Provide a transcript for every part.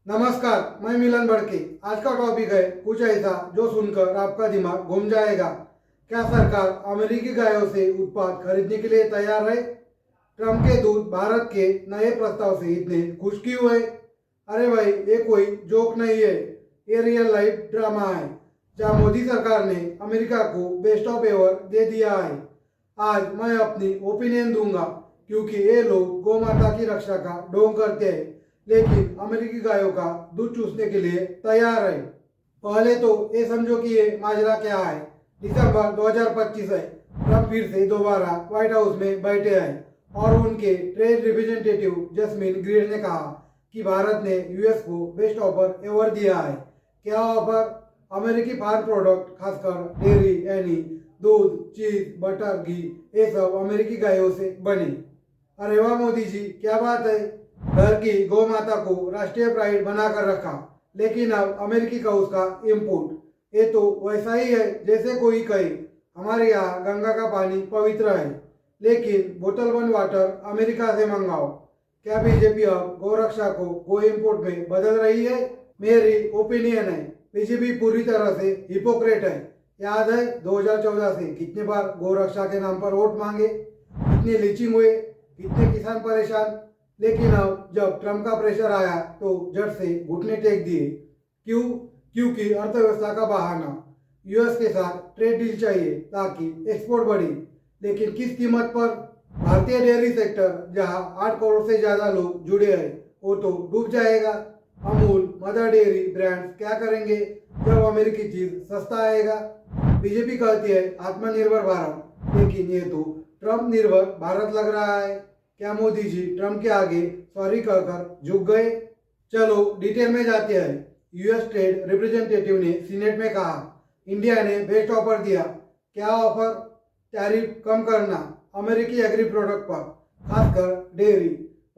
नमस्कार, मैं मिलन बड़के। आज का टॉपिक है कुछ ऐसा जो सुनकर आपका दिमाग घूम जाएगा। क्या सरकार अमेरिकी गायों से उत्पाद खरीदने के लिए तैयार है? ट्रम्प के दूत भारत के नए प्रस्ताव से इतने खुश क्यों है? अरे भाई, ये कोई जोक नहीं है, ये रियल लाइफ ड्रामा है जहां मोदी सरकार ने अमेरिका को बेस्ट ऑफ एवर दे दिया है। आज मैं अपनी ओपिनियन दूंगा क्योंकि ये लोग गौ माता की रक्षा का ढोंग करते हैं लेकिन अमेरिकी गायों का दूध चूसने के लिए तैयार है। पहले तो ये समझो कि ये माजरा क्या है। दिसंबर 2025 है, ट्रम्प फिर से दोबारा व्हाइट हाउस में बैठे हैं और उनके ट्रेड रिप्रेजेंटेटिव जस्मिन ग्रीर ने कहा कि भारत ने यूएस को बेस्ट ऑफर एवर दिया है। क्या ऑफर? अमेरिकी फार्म प्रोडक्ट खासकर डेयरी यानी दूध, चीज, बटर, घी ये सब अमेरिकी गायों से बने। अरे वाह मोदी जी, क्या बात है। घर की गौ माता को राष्ट्रीय प्राइड बनाकर रखा लेकिन अब अमेरिकी का उसका इम्पोर्ट। ये तो वैसा ही है जैसे कोई कहे हमारे यहाँ गंगा का पानी पवित्र है लेकिन बोतल बंद वाटर अमेरिका से मंगाओ। क्या बीजेपी अब गौ रक्षा को गो इम्पोर्ट में बदल रही है? मेरी ओपिनियन है बीजेपी पूरी तरह से हिपोक्रेट है। याद है 2014 से कितने बार गौ रक्षा के नाम पर वोट मांगे, कितने लीचिंग हुए, कितने किसान परेशान। लेकिन अब जब ट्रम्प का प्रेशर आया तो जट से घुटने टेक दिए। क्यों? क्योंकि अर्थव्यवस्था का बहाना। यूएस के साथ ट्रेड डील चाहिए ताकि एक्सपोर्ट बढ़े, लेकिन किस कीमत पर? भारतीय डेयरी सेक्टर जहां 8 करोड़ से ज्यादा लोग जुड़े हैं वो तो डूब जाएगा। अमूल, मदर डेयरी ब्रांड्स क्या करेंगे जब अमेरिकी चीज सस्ता आएगा? बीजेपी कहती है आत्मनिर्भर भारत, लेकिन ये तो ट्रम्प निर्भर भारत लग रहा है। क्या मोदी जी ट्रम्प के आगे सॉरी कहकर झुक गए? चलो डिटेल में जाते हैं। यूएस ट्रेड रिप्रेजेंटेटिव ने सीनेट में कहा इंडिया ने बेस्ट ऑफर दिया। क्या ऑफर? टैरिफ कम करना अमेरिकी एग्री प्रोडक्ट पर, खासकर डेयरी।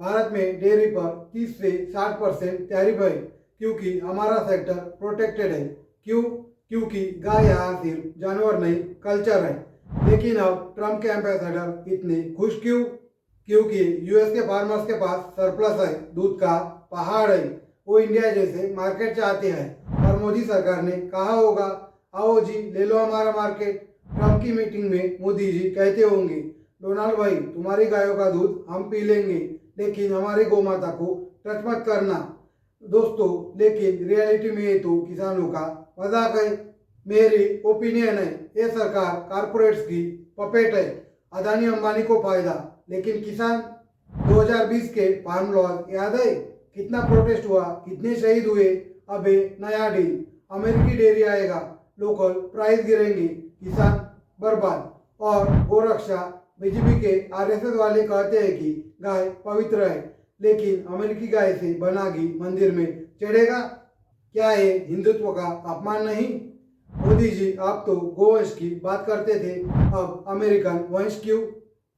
भारत में डेयरी पर 30 से 60% टैरिफ है क्योंकि हमारा सेक्टर प्रोटेक्टेड है। क्यों? क्योंकि गाय यहाँ सिर्फ जानवर नहीं कल्चर है। लेकिन अब ट्रम्प के एम्बेसडर इतने खुश क्यों? क्योंकि यूएस के फार्मर्स के पास सरप्लस है, दूध का पहाड़ है। वो इंडिया जैसे मार्केट चाहते हैं और मोदी सरकार ने कहा होगा आओ जी ले लो हमारा मार्केट। ट्रम्प की मीटिंग में मोदी जी कहते होंगे डोनाल्ड भाई तुम्हारी गायों का दूध हम पी लेंगे लेकिन हमारी गौ माता को टच मत करना। दोस्तों, लेकिन रियलिटी में ये तो किसानों का मजाक है। मेरी ओपिनियन है ये सरकार कारपोरेट्स की पपेट है। अदानी अंबानी को फायदा लेकिन किसान। 2020 के फार्म लॉज याद है? कितना प्रोटेस्ट हुआ, कितने शहीद हुए। अबे नया डील, अमेरिकी डेयरी आएगा, लोकल प्राइस गिरेंगे, किसान बर्बाद। और गोरक्षा, बीजेपी के आरएसएस वाले कहते हैं कि गाय पवित्र है लेकिन अमेरिकी गाय से बना घी मंदिर में चढ़ेगा। क्या ये हिंदुत्व का अपमान नहीं? मोदी जी आप तो गोवंश की बात करते थे, अब अमेरिकन वंश क्यों?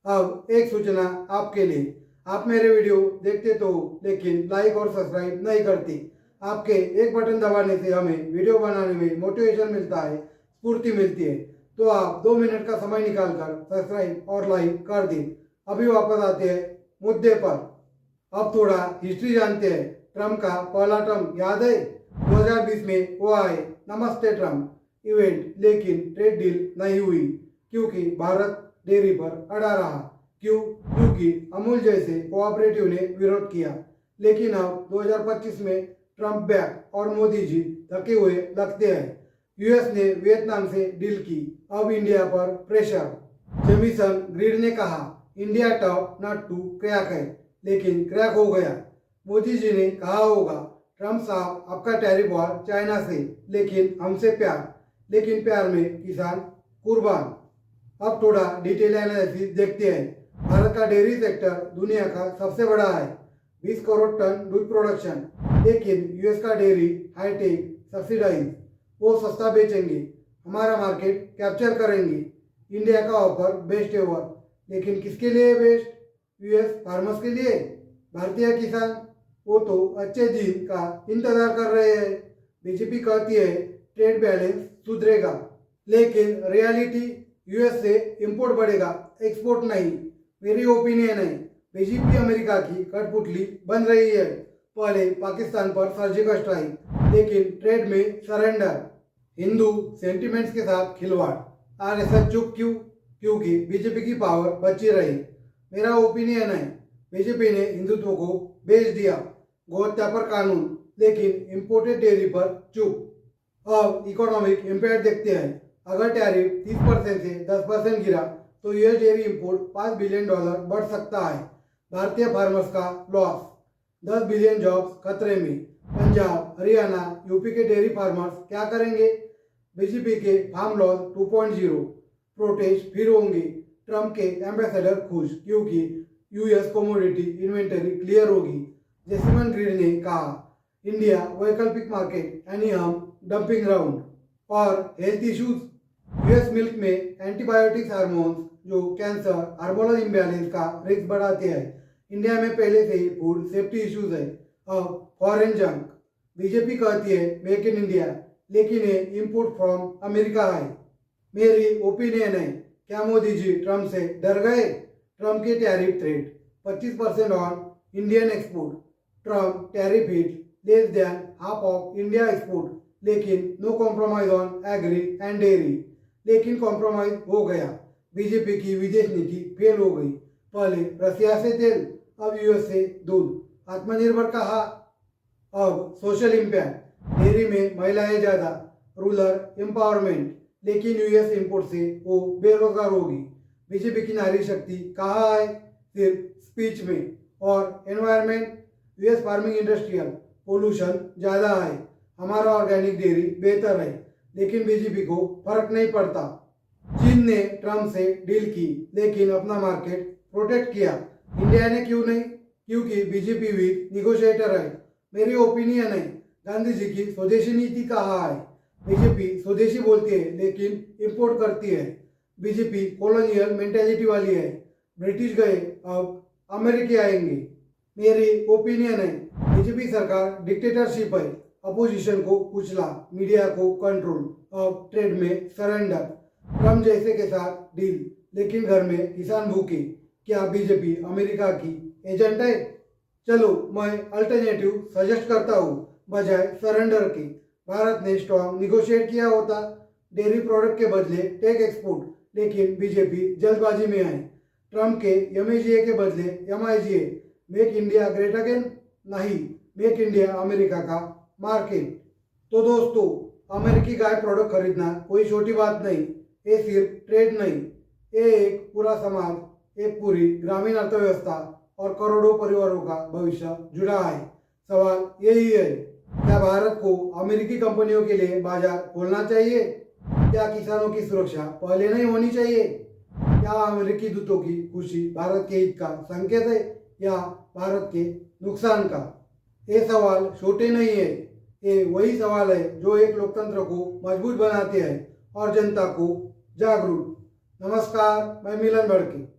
अब एक सूचना आपके लिए, आप मेरे वीडियो देखते तो लेकिन लाइक और सब्सक्राइब नहीं करते। आपके एक बटन दबाने से हमें वीडियो बनाने में मोटिवेशन मिलता है, स्फूर्ति मिलती है। तो आप 2 मिनट का समय निकालकर सब्सक्राइब और लाइक कर दें। अभी वापस आते हैं मुद्दे पर। अब थोड़ा हिस्ट्री जानते हैं। ट्रम्प का पहला टर्म याद है? 2020 में वो आए नमस्ते ट्रम्प इवेंट, लेकिन ट्रेड डील नहीं हुई क्योंकि भारत डेयरी पर अड़ा रहा। क्यों? क्योंकि अमूल जैसे कोऑपरेटिव ने विरोध किया। लेकिन अब 2025 में ट्रम्प बैक और मोदी जी थके हुए लगते हैं। यूएस ने वियतनाम से डील की, अब इंडिया पर प्रेशर। जेमिसन ग्रीड ने कहा India tough not to crack है लेकिन क्रैक हो गया। मोदी जी ने कहा होगा ट्रम्प साहब आपका टैरिफ वॉर चाइना से लेकिन हमसे प्यार, लेकिन प्यार में किसान कुर्बान। अब थोड़ा डिटेल एनालिसिस देखते हैं। भारत का डेयरी सेक्टर दुनिया का सबसे बड़ा है, 20 करोड़ टन दूध प्रोडक्शन। लेकिन यूएस का डेयरी हाईटेक सब्सिडाइज, वो सस्ता बेचेंगे, हमारा मार्केट कैप्चर करेंगे। इंडिया का ऑफर बेस्ट एवर, लेकिन किसके लिए बेस्ट? यूएस फार्मर्स के लिए। भारतीय किसान वो तो अच्छे दिन का इंतजार कर रहे हैं। बीजेपी कहती है ट्रेड बैलेंस सुधरेगा, लेकिन रियलिटी यूएस से इंपोर्ट बढ़ेगा, एक्सपोर्ट नहीं। मेरी ओपिनियन है बीजेपी अमेरिका की कठपुतली बन रही है। पहले पाकिस्तान पर सर्जिकल स्ट्राइक, लेकिन ट्रेड में सरेंडर। हिंदू सेंटिमेंट्स के साथ खिलवाड़। आरएसएस चुप क्यों? क्योंकि बीजेपी की पावर बची रही। मेरा ओपिनियन है, बीजेपी ने हिंदुत्व को बेच दिया। गोहत्या पर कानून, लेकिन इंपोर्टेड डेयरी पर चुप। अब इकोनॉमिक इम्पैक्ट देखते हैं। अगर टैरिफ 30% से 10% गिरा तो यूएस डेयरी इंपोर्ट $5 बिलियन बढ़ सकता है। भारतीय फार्मर्स का लॉस, 10 बिलियन जॉब्स खतरे में। पंजाब, हरियाणा, यूपी के डेयरी फार्मर्स क्या करेंगे? बीजेपी के फार्म लॉस 2.0, प्रोटेस्ट फिर होंगे। ट्रम्प के एम्बेसडर खुश क्योंकि यूएस कमोडिटी इन्वेंटरी क्लियर होगी। जेसिमन ग्रीड ने कहा, इंडिया वैकल्पिक मार्केट यानी हम डंपिंग ग्राउंड। और हेल्थ इश्यूज, यूएस मिल्क में एंटीबायोटिक्स हार्मोन्स जो कैंसर, हार्मोनल इम्बैलेंस का रिस्क बढ़ाते हैं। इंडिया में पहले से ही फूड सेफ्टी इश्यूज है। अब फॉरेन जंक, बीजेपी कहती है मेक इन इंडिया, लेकिन ये इंपोर्ट फ्रॉम अमेरिका है। मेरी ओपिनियन है, क्या मोदी जी ट्रम्प से डर गए? ट्रम्प के tariff threat 25% on Indian export. Trump tariff hit less than half of India export, लेकिन no compromise on agri and dairy. लेकिन कॉम्प्रोमाइज हो गया। बीजेपी की विदेश नीति फेल हो गई। पहले रसिया से तेल, अब यूएस से दूध। आत्मनिर्भर कहा। अब सोशल इम्पैक्ट, डेयरी में महिलाएं ज़्यादा, रूरल एम्पावरमेंट, लेकिन यूएस इंपोर्ट से वो बेरोजगार होगी। बीजेपी की नारी शक्ति कहाँ है? सिर्फ स्पीच में। और environment, US farming industrial pollution ज़्यादा है, हमारा ऑर्गेनिक डेयरी बेहतर है, लेकिन बीजेपी को फर्क नहीं पड़ता। चीन ने ट्रम्प से डील की, लेकिन अपना मार्केट प्रोटेक्ट किया। इंडिया ने क्यों नहीं? क्योंकि बीजेपी वीक निगोशिएटर है। मेरी ओपिनियन है, गांधी जी की स्वदेशी नीति कहाँ है? बीजेपी स्वदेशी बोलती है लेकिन इंपोर्ट करती है। बीजेपी कॉलोनियल मेंटेलिटी वाली है। ब्रिटिश गए, अब अमेरिकी आएंगे। मेरी ओपिनियन है, बीजेपी सरकार डिक्टेटरशिप है। अपोजिशन को कुचला, मीडिया को कंट्रोल, अब ट्रेड में सरेंडर। ट्रम्प जैसे के साथ डील, लेकिन घर में किसान भूखे। क्या बीजेपी अमेरिका की एजेंट है? चलो मैं अल्टरनेटिव सजेस्ट करता हूँ बजाय सरेंडर के। भारत ने स्ट्रॉन्ग निगोशिएट किया होता, डेयरी प्रोडक्ट के बदले टेक एक्सपोर्ट, लेकिन बीजेपी जल्दबाजी में आई। ट्रम्प के एमएजीए के बदले एमआईजीए, मेक इंडिया ग्रेट अगेन नहीं, मेक इंडिया अमेरिका का मार्केट। तो दोस्तों, अमेरिकी गाय प्रोडक्ट खरीदना कोई छोटी बात नहीं। ये सिर्फ ट्रेड नहीं, ये एक पूरा समाज, एक पूरी ग्रामीण अर्थव्यवस्था और करोड़ों परिवारों का भविष्य जुड़ा है। सवाल यही है, क्या भारत को अमेरिकी कंपनियों के लिए बाजार खोलना चाहिए? क्या किसानों की सुरक्षा पहले नहीं होनी चाहिए? क्या अमेरिकी दूतों की खुशी भारत के हित का संकेत है या भारत के नुकसान का? ये सवाल छोटे नहीं है, ये वही सवाल है जो एक लोकतंत्र को मजबूत बनाते हैं और जनता को जागरूक। नमस्कार, मैं मिलन भड़के।